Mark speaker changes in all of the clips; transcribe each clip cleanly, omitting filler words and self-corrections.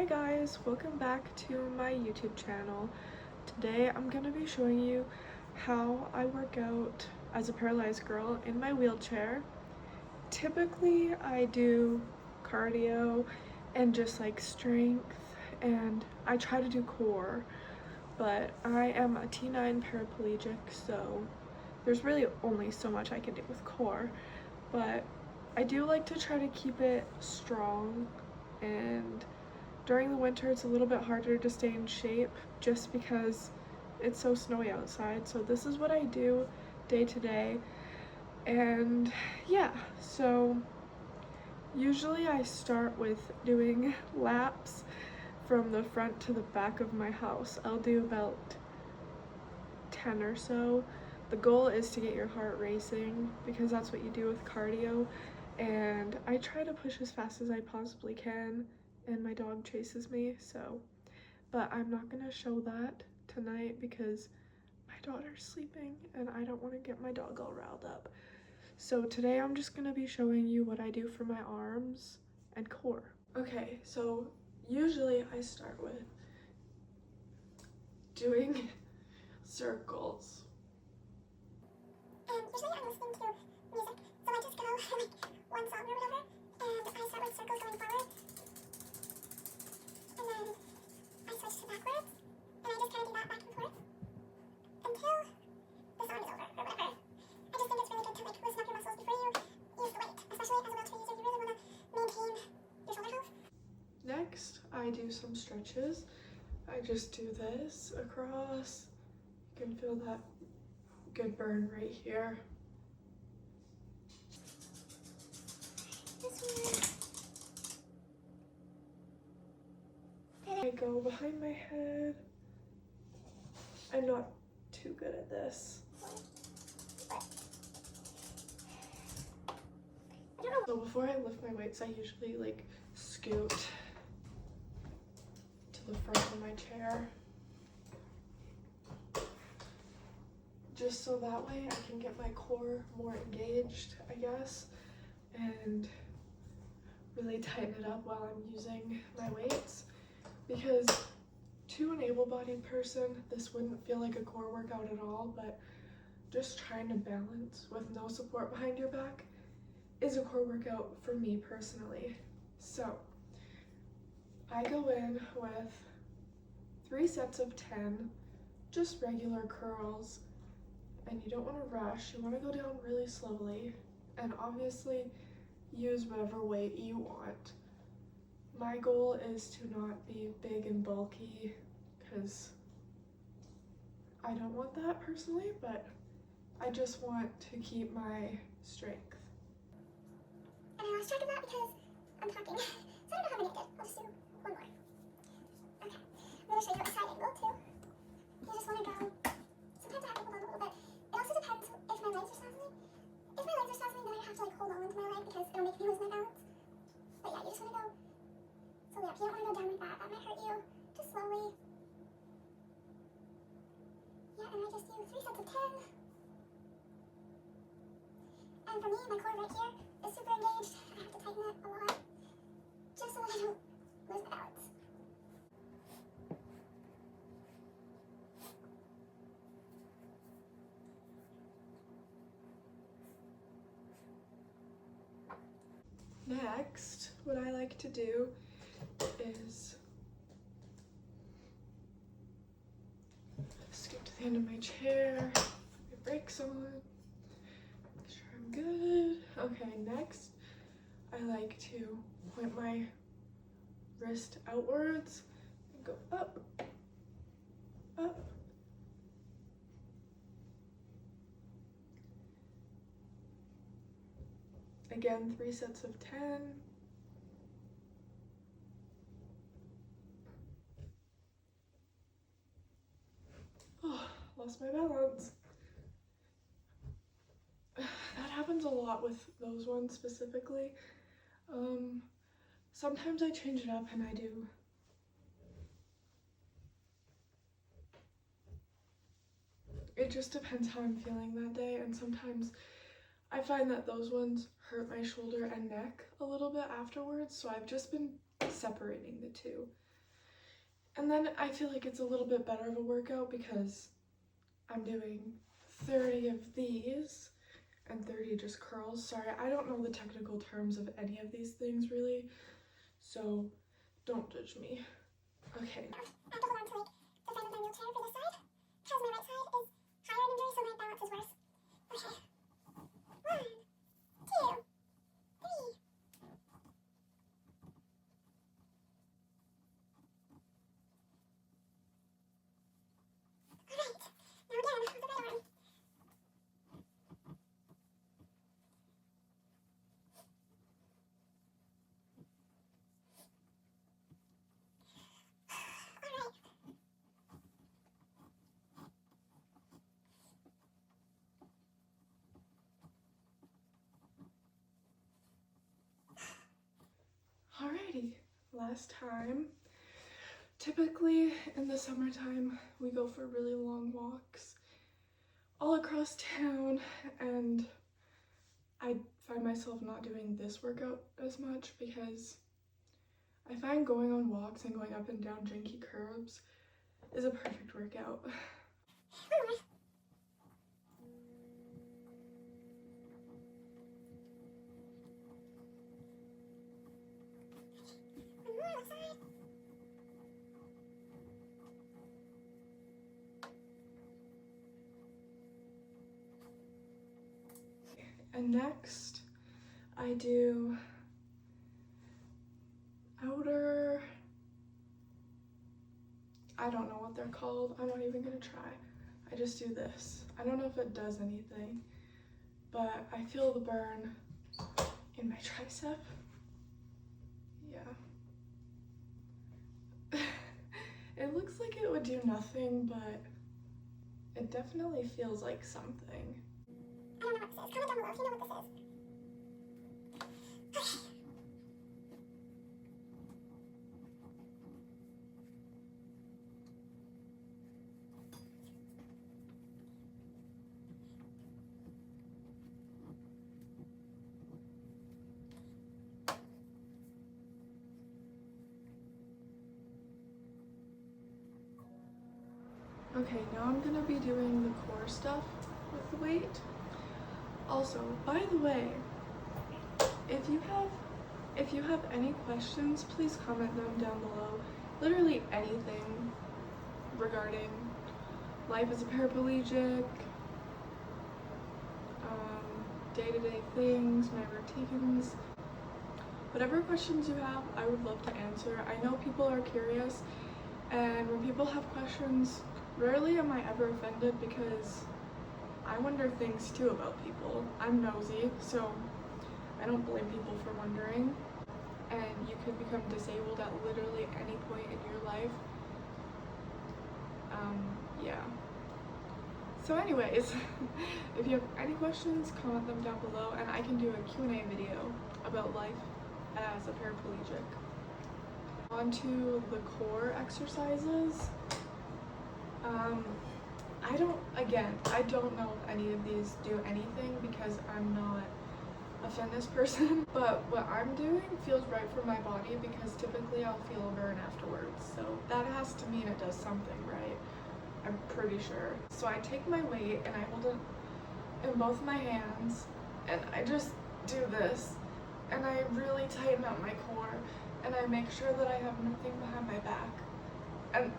Speaker 1: guys, welcome back to my YouTube channel. Today I'm going to be showing you how I work out as a paralyzed girl in my wheelchair. Typically I do cardio and just like strength, and I try to do core, but I am a T9 paraplegic, so there's really only so much I can do with core, but I do like to try to keep it strong, and during the winter it's a little bit harder to stay in shape just because it's so snowy outside. So this is what I do day to day. And yeah, so usually I start with doing laps from the front to the back of my house. I'll do about 10 or so. The goal is to get your heart racing because that's what you do with cardio, and I try to push as fast as I possibly can, and my dog chases me, so, but I'm not gonna show that tonight because my daughter's sleeping and I don't want to get my dog all riled up. So today I'm just gonna be showing you what I do for my arms and core. Okay, so usually I start with doing circles.
Speaker 2: Usually I'm listening to music, so I just go like one song or whatever, and I start with circles going forward, and then I switch to backwards, and I just kind of do that back and forth until the song is over or whatever. I just think it's really good to like loosen up your muscles before you use the weight, especially as a wheelchair user. You really want to maintain your shoulder health.
Speaker 1: Next, I do some stretches. I just do this across. You can feel that good burn right here. I go behind my head. I'm not too good at this. So before I lift my weights, I usually like scoot to the front of my chair, just so that way I can get my core more engaged, I guess, and really tighten it up while I'm using my weights, because to an able-bodied person this wouldn't feel like a core workout at all, but just trying to balance with no support behind your back is a core workout for me personally. So I go in with 3 sets of 10 just regular curls, and you don't want to rush. You want to go down really slowly, and obviously use whatever weight you want. My goal is to not be big and bulky because I don't want that personally, but I just want to keep my strength.
Speaker 2: And I lost track of that because I'm talking, so I don't know how many I did. I'll just do one more. Okay, I'm going to show you a side angle too. You just want to go, sometimes I have to hold on a little bit. It also depends if my legs are spasming. If my legs are spasming, then I have to like hold on to my leg because it'll make me lose my balance. But yeah, you just want to go slowly up. You don't want to go down like that. That might hurt you. Just slowly. Yeah, and I just do 3 sets of 10. And for me, my core right here is super engaged. I have to tighten it a lot just so that I don't lose my balance.
Speaker 1: Next, what I like to do is scoot to the end of my chair, put my brakes on, make sure I'm good. Okay, next, I like to point my wrist outwards and go up, up. Again, 3 sets of 10. Oh, lost my balance. That happens a lot with those ones specifically. Sometimes I change it up and I do it just depends how I'm feeling that day, and sometimes I find that those ones hurt my shoulder and neck a little bit afterwards, so I've just been separating the two. And then I feel like it's a little bit better of a workout because I'm doing 30 of these and 30 just curls. Sorry, I don't know the technical terms of any of these things really, so don't judge me. Okay.
Speaker 2: I have to hold on to like the frame of my wheelchair for this side because my right side is higher in injury, so my balance is worse. Okay. 1, 2, 3. Alright. Now again with the right arm. Alright.
Speaker 1: Alrighty, last time. Typically in the summertime, we go for really long walks all across town, and I find myself not doing this workout as much because I find going on walks and going up and down janky curbs is a perfect workout.
Speaker 2: One more. One more left side.
Speaker 1: And next, I do outer, I don't know what they're called. I'm not even gonna try. I just do this. I don't know if it does anything, but I feel the burn in my tricep. Yeah. It looks like it would do nothing, but it definitely feels like something.
Speaker 2: I don't know what this is. Comment down below if you know what this is.
Speaker 1: Okay, now I'm gonna be doing the core stuff with the weight. Also, by the way, if you have any questions, please comment them down below. Literally anything regarding life as a paraplegic, day-to-day things, my routines. Whatever questions you have, I would love to answer. I know people are curious, and when people have questions, rarely am I ever offended because I wonder things too about people. I'm nosy, so I don't blame people for wondering. And you can become disabled at literally any point in your life. Yeah. So anyways, if you have any questions, comment them down below and I can do a Q&A video about life as a paraplegic. On to the core exercises. I don't know if any of these do anything because I'm not a fitness person, but what I'm doing feels right for my body because typically I'll feel a burn afterwards. So that has to mean it does something, right? I'm pretty sure. So I take my weight and I hold it in both my hands and I just do this and I really tighten up my core and I make sure that I have nothing behind my back. And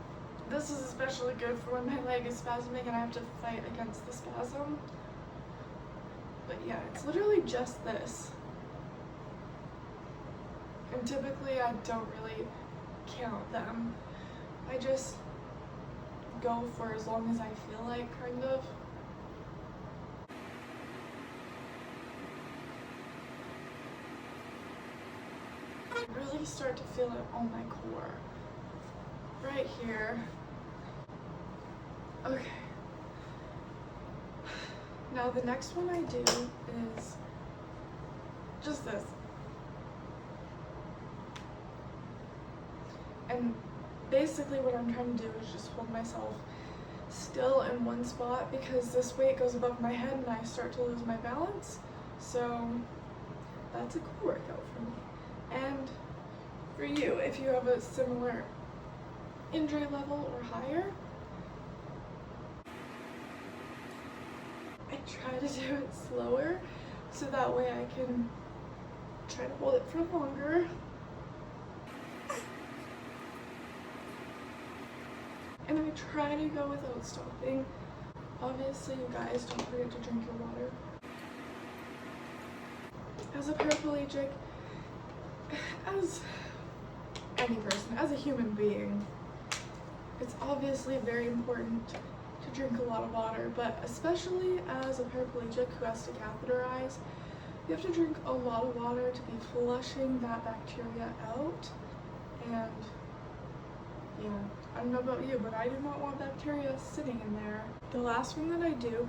Speaker 1: this is especially good for when my leg is spasming and I have to fight against the spasm. But yeah, it's literally just this. And typically I don't really count them. I just go for as long as I feel like, kind of. I really start to feel it on my core. Right here. Okay. Now the next one I do is just this. And basically what I'm trying to do is just hold myself still in one spot because this weight goes above my head and I start to lose my balance. So that's a cool workout for me. And for you, if you have a similar injury level or higher. I try to do it slower so that way I can try to hold it for longer. And I try to go without stopping. Obviously, you guys, don't forget to drink your water. As a paraplegic, as any person, as a human being, it's obviously very important to drink a lot of water, but especially as a paraplegic who has to catheterize, you have to drink a lot of water to be flushing that bacteria out. And yeah, I don't know about you, but I do not want bacteria sitting in there. The last one that I do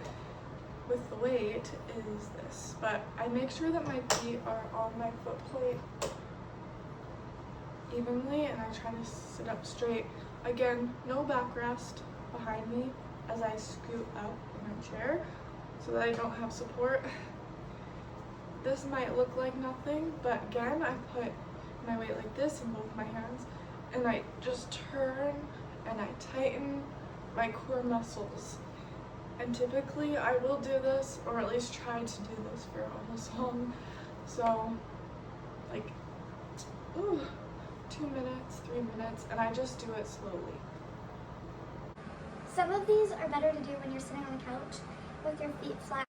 Speaker 1: with the weight is this, but I make sure that my feet are on my foot plate evenly, and I try to sit up straight. Again, no backrest behind me as I scoot up in my chair so that I don't have support. This might look like nothing, but again, I put my weight like this in both my hands, and I just turn and I tighten my core muscles. And typically I will do this, or at least try to do this, for almost long. So like 2 minutes, 3 minutes, and I just do it slowly.
Speaker 2: Some of these are better to do when you're sitting on the couch with your feet flat.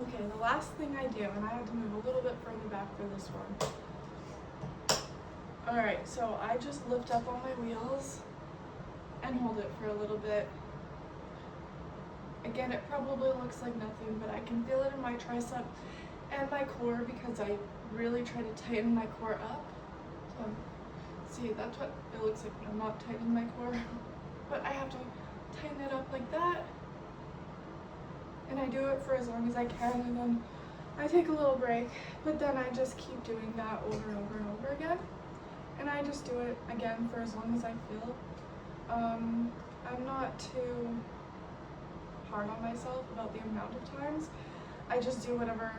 Speaker 1: Okay, the last thing I do, and I had to move a little bit further back for this one. Alright, so I just lift up on my wheels and hold it for a little bit. Again, it probably looks like nothing, but I can feel it in my tricep and my core because I really try to tighten my core up. So, see, that's what it looks like when I'm not tightening my core. But I have to tighten it up like that. And I do it for as long as I can, and then I take a little break, but then I just keep doing that over and over and over again. And I just do it again for as long as I feel. I'm not too hard on myself about the amount of times. I just do whatever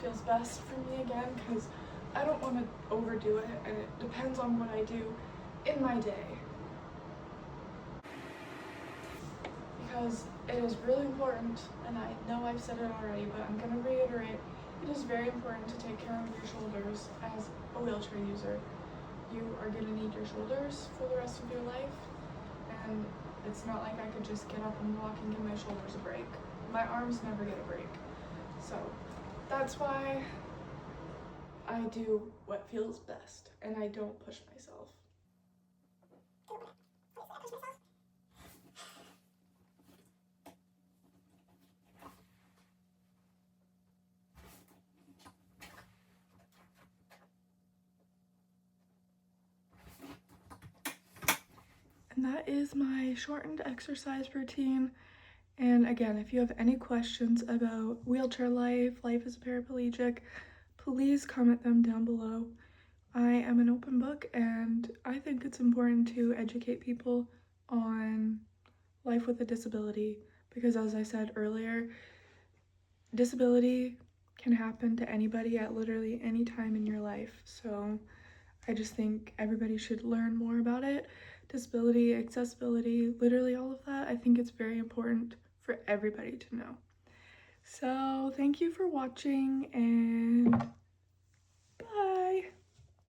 Speaker 1: feels best for me again, because I don't want to overdo it, and it depends on what I do in my day. Because it is really important, and I know I've said it already, but I'm going to reiterate, it is very important to take care of your shoulders as a wheelchair user. You are going to need your shoulders for the rest of your life, and it's not like I could just get up and walk and give my shoulders a break. My arms never get a break. So that's why I do what feels best, and I don't push myself. And that is my shortened exercise routine. And again, if you have any questions about wheelchair life as a paraplegic, please comment them down below. I am an open book, and I think it's important to educate people on life with a disability, because as I said earlier, disability can happen to anybody at literally any time in your life. So I just think everybody should learn more about it. Disability, accessibility, literally all of that. I think it's very important for everybody to know. So thank you for watching, and